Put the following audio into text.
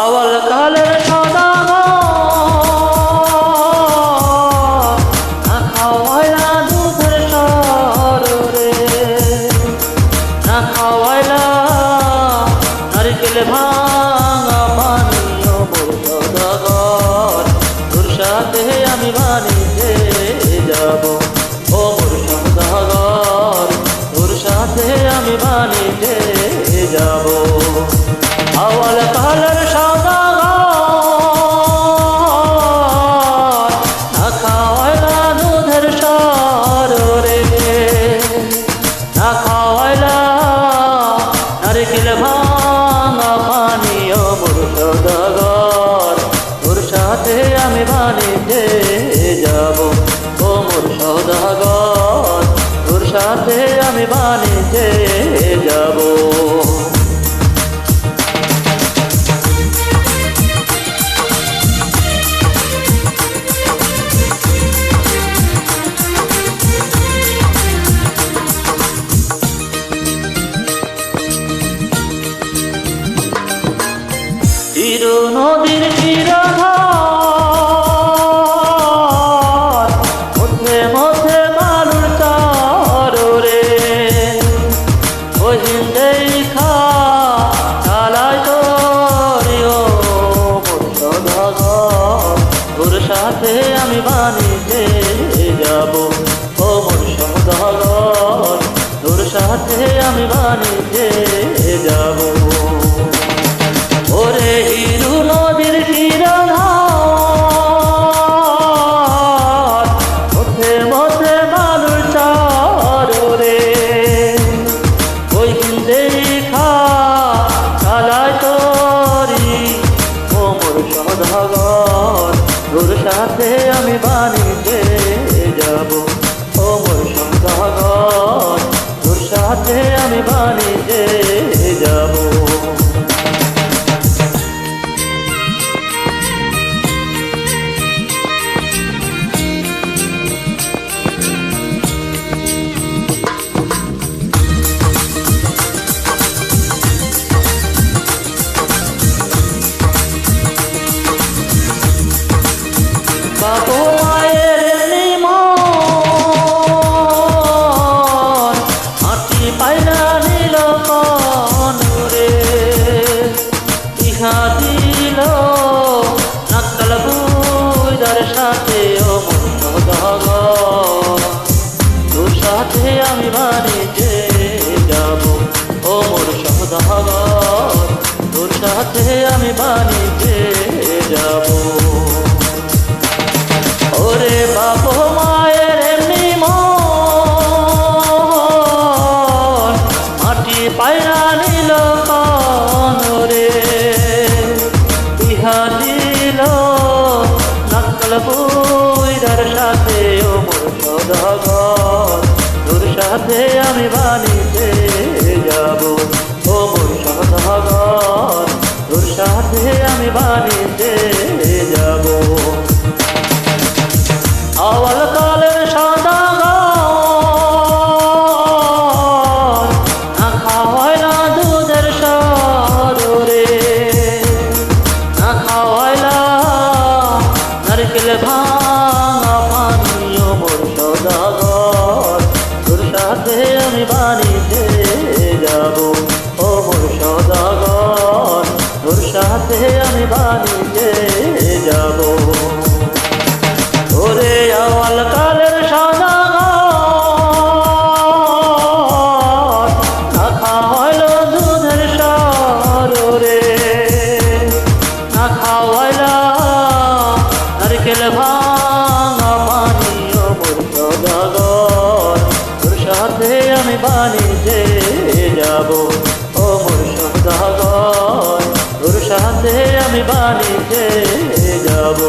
আওয়াল কালের সওদাগর না খাওয়াইলা দুধের সর রে, না খাওয়াইলা নারকেল ভাঙা পানীয় মোর সওদাগর, তোর সাথে আমি বাণিজ্যে যাব। ও মোর সওদাগর, তোর সাথে আমি বাণিজ্যে যাব। আওয়াল কালের সওদাগর না খাওয়াইলা দুধের সর রে, না খাওয়াইলা নারকেল ভাঙা পানীয় মোর সওদাগর, তোর সাথে আমি বাণিজ্যে যাব। ও মোর সওদাগর, তোর সাথে আমি বাণিজ্যে যাব। হিরো নদীর তীরধার মধ্যে মধ্যে বালুর চর রে, ওই দেখা চালায় তোরে ও মোর সওদাগর, তোর সাথে আমি বাণিজ্যে যাব। ও মোর সওদাগর, তোর সাথে আমি বাণিজ্যে যাব। ওরে হিরু নদীর তীরধার মধ্যে মধ্যে বালুর চর রে, ওই দেখা চালায় তোরি ও মোর সওদাগর, তোর সাথে আমি বাণিজ্যে যাব। ও মোর সওদাগর, তোর সাথে আমি বাণিজ্যে যাব। বাবু মায়ের নিমন মাটি পাইলা নিল কন রে, ইহা দিল নাকাল বুইদার সাথে ও মোর সওদাগর, তোর সাথে আমি বাণিজ্যে যাব। ও মোর সওদাগর, তোর সাথে আমি বাণিজ্যে যাব। ওরে বাপ মায়ের নিমন মাটি পায়রা নিল কন রে, ইহা দিল নাকাল বুইদার সাথে ও মোর সওদাগর, তোর সাথে আমি বাণিজ্যে যাব। ও মোর সওদাগর, তোর সাথে আমি বাণিজ্যে যাব। আওয়াল কালের সওদাগর না খাওয়াইলা দুধের সর রে, না খাওয়াইলা নারকেল ভাঙা পানীয় মোর সওদাগর, তোর সাথে আমি বাণিজ্যে যাব। ও মোর সওদাগর, তোর সাথে আমি বাণিজ্যে যাব। ওরে আওয়াল কালের সওদাগর না খাওয়াইলো দুধের সর রে, না খাওয়াইলা নারকেল ভাঙা পানীয় মোর সওদাগর, তোর সাথে আমি বাণিজ্যে যাব। ও মোর সওদাগর, তোর সাথে আমি বাণিজ্যে যাব।